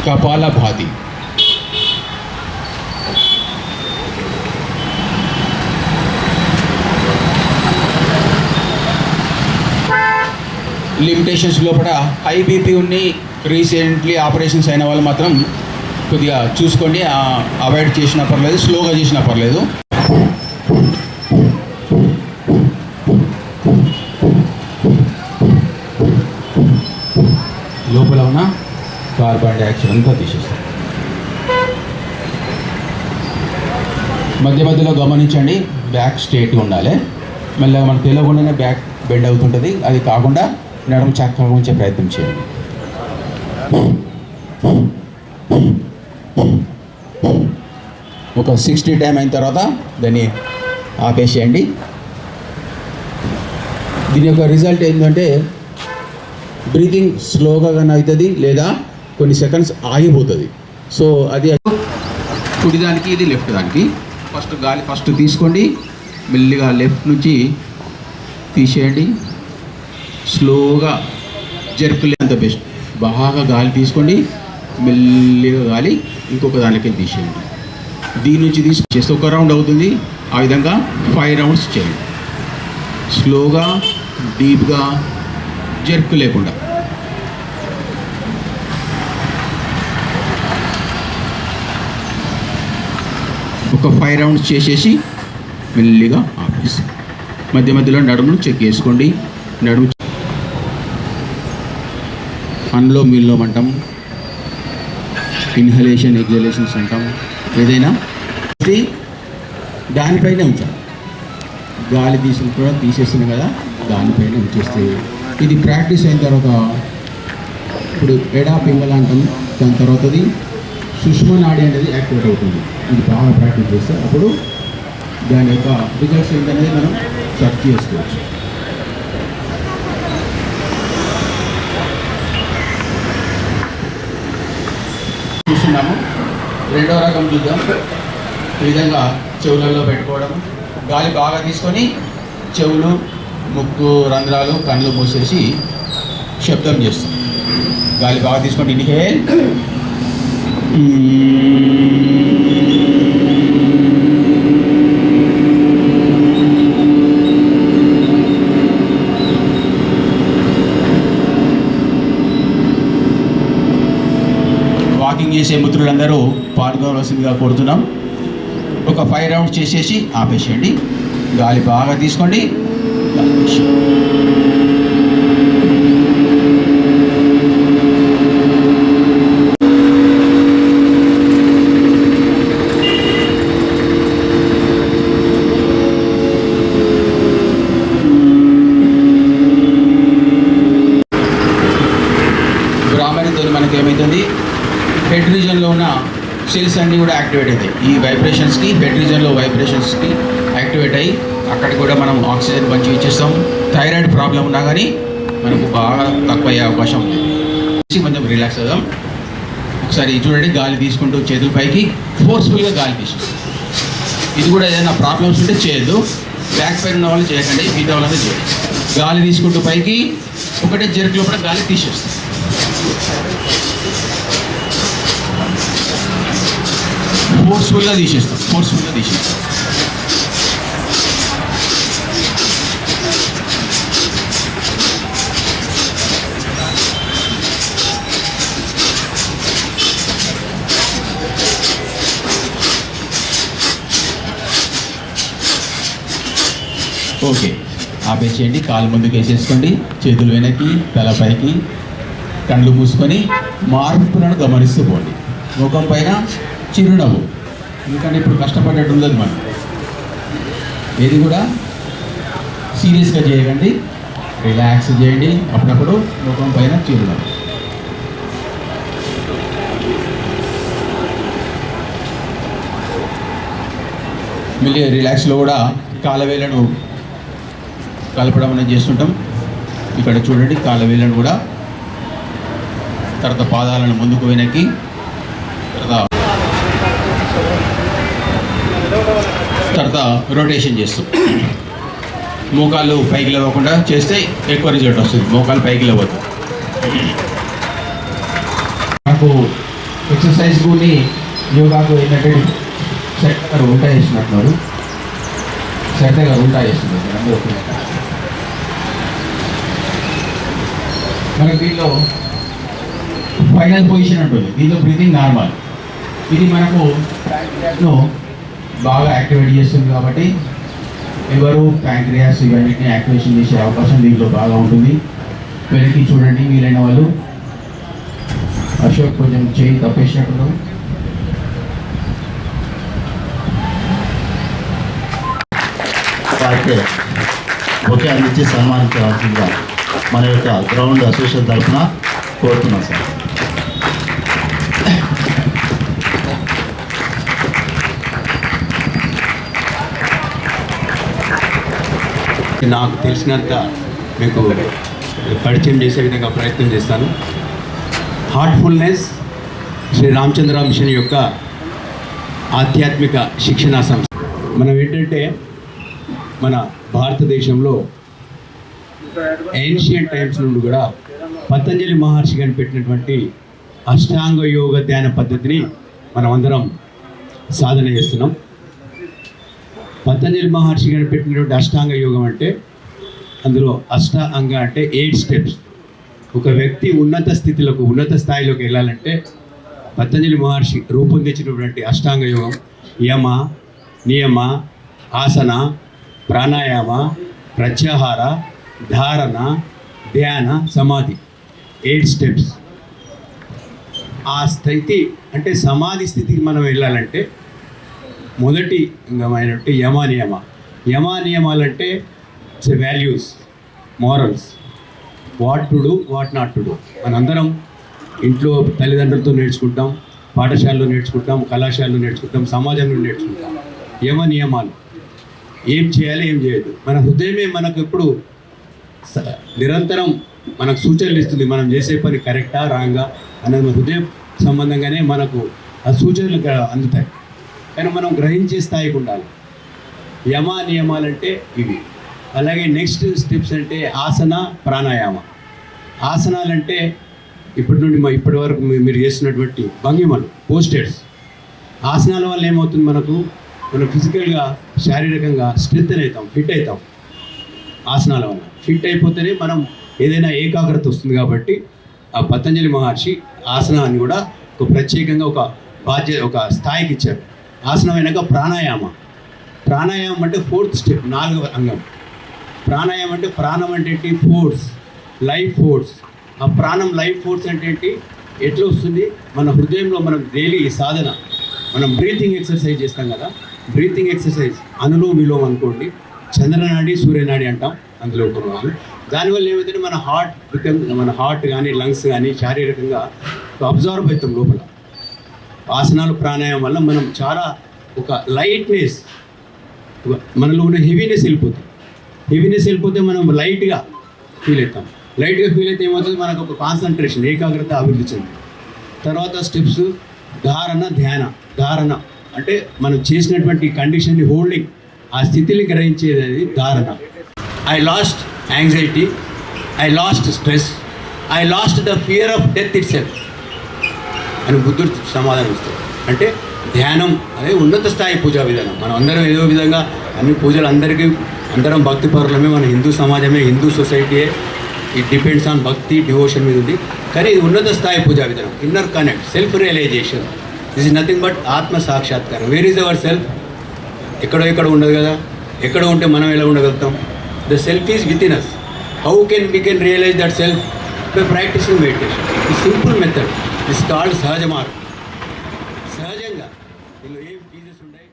Kapalbhati. Limitations లోపల high BP ఉన్ని recently operations అయిన వాళ్ళు మాత్రం కొద్దిగా చూసుకోండి, అవాయిడ్ చేసినా పర్లేదు, స్లోగా చేసినా పర్లేదు. లోపల ఉన్న కార్బన్ డైఆక్సైడ్ అంతా తీసేస్తాం. మధ్య మధ్యలో గమనించండి, బ్యాక్ స్ట్రేట్గా ఉండాలి. మళ్ళీ మనకు తెలియకుండానే బ్యాక్ బెండ్ అవుతుంటుంది. అది కాకుండా నడుము చక్కగా ఉంచే ప్రయత్నం చేయండి. ఒక 60 టైం అయిన తర్వాత దాన్ని ఆపేసేయండి. దీని యొక్క రిజల్ట్ ఏంటంటే బ్రీతింగ్ స్లోగా కానీ అవుతుంది, లేదా కొన్ని సెకండ్స్ ఆగిపోతుంది. సో అది కుడి దానికి, ఇది లెఫ్ట్ దానికి. గాలి ఫస్ట్ తీసుకోండి, మెల్లిగా లెఫ్ట్ నుంచి తీసేయండి. స్లోగా జర్కులే అంత బెస్ట్. బాగా గాలి తీసుకోండి, మెల్లిగా గాలి ఇంకొక దానికి తీసేయండి. దీని నుంచి తీసుకొచ్చేస్తే ఒక రౌండ్ అవుతుంది. ఆ విధంగా 5 రౌండ్స్ చేయండి. స్లోగా, డీప్గా, జర్క్ లేకుండా. ఒక 5 రౌండ్స్ చేసేసి మెల్లిగా ఆపేసి మధ్య మధ్యలో నడుమును చెక్ చేసుకోండి. నడుము అన్లోమ్ అంటాం, ఇన్హలేషన్ ఎగ్జలేషన్స్ అంటాం. ఏదైనా దానిపైన ఉంచాలి. గాలి తీసేస్తున్నాం కదా, దానిపైన ఉంచేస్తే ఇది ప్రాక్టీస్ అయిన తర్వాత ఇప్పుడు ఎడా పింగళ అంటాం. దాని తర్వాతది సుష్మా నాడి అనేది యాక్టివేట్ అవుతుంది. ఇది బాగా ప్రాక్టీస్ చేస్తే అప్పుడు దాని యొక్క రిజల్ట్స్ ఏంటనేది మనం సెర్చ్ చేసుకోవచ్చు. చూస్తున్నాము. రెండవ రకం చూద్దాం. ఈ విధంగా చెవులలో పెట్టుకోవడం, గాలి బాగా తీసుకొని చెవులు, ముక్కు రంధ్రాలు, కళ్ళు మూసేసి శబ్దం చేస్తాం. గాలి బాగా తీసుకొని ఇన్హేల్, వాకింగ్ చేసే మిత్రులందరూ పాల్గొనవలసిందిగా కోరుతున్నాం. ఒక 5 రౌండ్స్ చేసేసి ఆపేసేయండి. గాలి బాగా తీసుకోండి, బ్రాహ్మణితో మనకి ఏమవుతుంది, హెడ్ రీజన్లో ఉన్న సెల్స్ అన్నీ కూడా యాక్టివేట్ అవుతాయి. ఈ వైబ్రేషన్స్కి, హెడ్ రీజన్లో వైబ్రేషన్స్కి యాక్టివేట్ అయ్యి అక్కడికి కూడా మనం ఆక్సిజన్ మంచిగా ఇచ్చేస్తాం. థైరాయిడ్ ప్రాబ్లం ఉన్నా కానీ మనకు బాగా తక్కువ అయ్యే అవకాశం ఉంది. కొంచెం రిలాక్స్ అవుదాం. ఒకసారి చూడండి, గాలి తీసుకుంటూ చేతుల పైకి ఫోర్స్ఫుల్గా గాలి తీసుకుంటాం. ఇది కూడా ఏదైనా ప్రాబ్లమ్స్ ఉంటే చేయొద్దు. బ్యాక్ పెయిన్ ఉన్న వాళ్ళు చేయకండి, మిగతా వాళ్ళని చేయండి. గాలి తీసుకుంటూ పైకి ఒకటే జర్క్ లోపల గాలి తీసేస్తాం. ఫోర్స్ఫుల్గా తీసేస్తాం. ఓకే, ఆపేసేయండి. కాలు ముందుకు వేసేసుకోండి, చేతులు వెనక్కి, తల పైకి, కళ్ళు మూసుకొని మార్పులను గమనిస్తూ పోండి. ముఖం పైన చిరునవ్వు, ఎందుకంటే ఇప్పుడు కష్టపడ్డట్టు ఉండదు. మనం ఏది కూడా సీరియస్గా చేయకండి, రిలాక్స్ చేయండి. అప్పుడప్పుడు ముఖం పైన చిరునవ్వు. మళ్ళీ రిలాక్స్లో కూడా కాలవేలను కలపడం అనేది చేస్తుంటాం. ఇక్కడ చూడండి, కాలవేలను కూడా, తర్వాత పాదాలను ముందుకు వెనక్కి, తర్వాత రొటేషన్ చేస్తాం. మోకాళ్ళు పైకి లేవకుండా చేస్తే ఎక్కువ రిజల్ట్ వస్తుంది. మోకాళ్ళు పైకి లేవద్దు. నాకు ఎక్సర్సైజ్ని యోగాకు ఏంటంటే సెట్ గారు ఉంటా చేసినట్టున్నారు. సెట్ గారు ఉంటా చేస్తున్నారు అందరూ. మనకి దీనిలో ఫైనల్ పొజిషన్ ఉంటుంది. దీనిలో బ్రీతింగ్ నార్మల్. ఇది మనకు ప్యాంక్రియాస్ను బాగా యాక్టివేట్ చేస్తుంది కాబట్టి ఎవరు ప్యాంక్రియాస్ ఇవన్నిటిని యాక్టివేషన్ చేసే అవకాశం దీంట్లో బాగా ఉంటుంది. వెనక్కి చూడండి వీలైన వాళ్ళు. అశోక్ కొంచెం చేయి తప్పేసినట్టు. వారికి ఒకే అందించి సన్మానించవలసిందిగా మన యొక్క గ్రౌండ్ అసోసియేషన్ తరఫున కోరుతున్నాం సార్. నాకు తెలిసినంత మీకు పరిచయం చేసే విధంగా ప్రయత్నం చేస్తాను. హార్ట్ఫుల్నెస్ శ్రీ రామచంద్ర మిషన్ యొక్క ఆధ్యాత్మిక శిక్షణా సంస్థ. మనం ఏంటంటే మన భారతదేశంలో ఏన్షియంట్ టైమ్స్ నుండి కూడా పతంజలి మహర్షి గారిని పెట్టినటువంటి అష్టాంగ యోగ ధ్యాన పద్ధతిని మనం అందరం సాధన చేస్తున్నాం. పతంజలి మహర్షి గారిని పెట్టినటువంటి అష్టాంగ యోగం అంటే అందులో అష్టాంగ అంటే 8 స్టెప్స్. ఒక వ్యక్తి ఉన్నత స్థితిలోకి ఉన్నత స్థాయిలోకి వెళ్ళాలంటే పతంజలి మహర్షి రూపొందించినటువంటి అష్టాంగ యోగం యమ, నియమ, ఆసన, ప్రాణాయామ, ప్రత్యాహార, ధారణ, ధ్యాన, సమాధి 8 స్టెప్స్. ఆ స్థితి అంటే సమాధి స్థితికి మనం వెళ్ళాలంటే మొదటి అంగమైనట్టు యమానియమాలంటే values, morals, what to do, what not to do. మనందరం ఇంట్లో తల్లిదండ్రులతో నేర్చుకుంటాం, పాఠశాలలో నేర్చుకుంటాం, కళాశాలలో నేర్చుకుంటాం, సమాజంలో నేర్చుకుంటాం. నియమాలు ఏం చేయాలి, ఏం చేయదు. మన హృదయమే మనకు ఎప్పుడు నిరంతరం మనకు సూచనలు ఇస్తుంది. మనం చేసే పని కరెక్టా రాంగా అనేది హృదయ సంబంధంగానే మనకు ఆ సూచనలు అందుతాయి. కానీ మనం గ్రహించే స్థాయికి ఉండాలి. నియమాలంటే ఇవి. అలాగే నెక్స్ట్ స్టెప్స్ అంటే ఆసన, ప్రాణాయామ. ఆసనాలంటే ఇప్పటి వరకు మీరు చేస్తున్నటువంటి భంగిమలు, పోస్టర్స్. ఆసనాల వల్ల ఏమవుతుంది, మనం ఫిజికల్గా శారీరకంగా స్ట్రెంగ్త్ అవుతాం, ఫిట్ అవుతాం. ఆసనాల వల్ల ఫిట్ అయిపోతేనే మనం ఏదైనా ఏకాగ్రత వస్తుంది. కాబట్టి ఆ పతంజలి మహర్షి ఆసనాన్ని కూడా ఒక ప్రత్యేకంగా ఒక స్థాయికి ఇచ్చారు. ఆసనం అయినాక ప్రాణాయామం అంటే 4th స్టెప్, 4వ అంగం. ప్రాణాయామం అంటే ప్రాణం అంటే ఏంటి, ఫోర్స్, లైఫ్ ఫోర్స్. ఆ ప్రాణం లైఫ్ ఫోర్స్ అంటే ఏంటి, ఎట్లా వస్తుంది, మన హృదయంలో మనం డైలీ సాధన, మనం బ్రీతింగ్ ఎక్సర్సైజ్ చేస్తాం కదా. బ్రీతింగ్ ఎక్సర్సైజ్ అనులోమ విలోమం అనుకోండి, చంద్రనాడి సూర్యనాడి అంటాం అందులో కొన్ని. దానివల్ల ఏమైతే మన హార్ట్ కానీ లంగ్స్ కానీ శారీరకంగా అబ్జర్వ్ అవుతాం లోపల. ఆసనాలు ప్రాణాయామం వల్ల మనం చాలా ఒక లైట్నెస్, మనలో ఉన్న హెవీనెస్ వెళ్ళిపోతే మనం లైట్గా ఫీల్ అవుతాం. లైట్గా ఫీల్ అయితే ఏమవుతుంది, మనకు ఒక కాన్సన్ట్రేషన్, ఏకాగ్రత అభివృద్ధి చెందుతుంది. తర్వాత స్టెప్స్ ధారణ అంటే మనం చేసినటువంటి కండిషన్ని హోల్డింగ్, ఆ స్థితిని గ్రహించేది ధారణ. I last anxiety, I last stress, I last the fear of death it self అని బుద్ధుడు సమాధానం ఇస్తాడు. అంటే ధ్యానం అనేది ఉన్నత స్థాయి పూజా విధానం. మనం అందరం ఏదో విధంగా అన్ని పూజలు అందరం భక్తి పరులమే, మన హిందూ సమాజమే, హిందూ సొసైటీయే. It depends on bhakti, devotion మీద ఉంది. కానీ ఇది ఉన్నత స్థాయి పూజా విధానం. Inner connect, self realization. This is nothing but ఆత్మ సాక్షాత్కారం. Where is our self? ఎక్కడో ఉండదు కదా. ఎక్కడ ఉంటే మనం ఎలా ఉండగలుగుతాం? The self is within us. How we can realize that self? By practicing meditation. ఈ simple method is called Sahaj మార్గం. సహజంగా దీనిలో ఏం ఫీజెస్ ఉన్నాయి.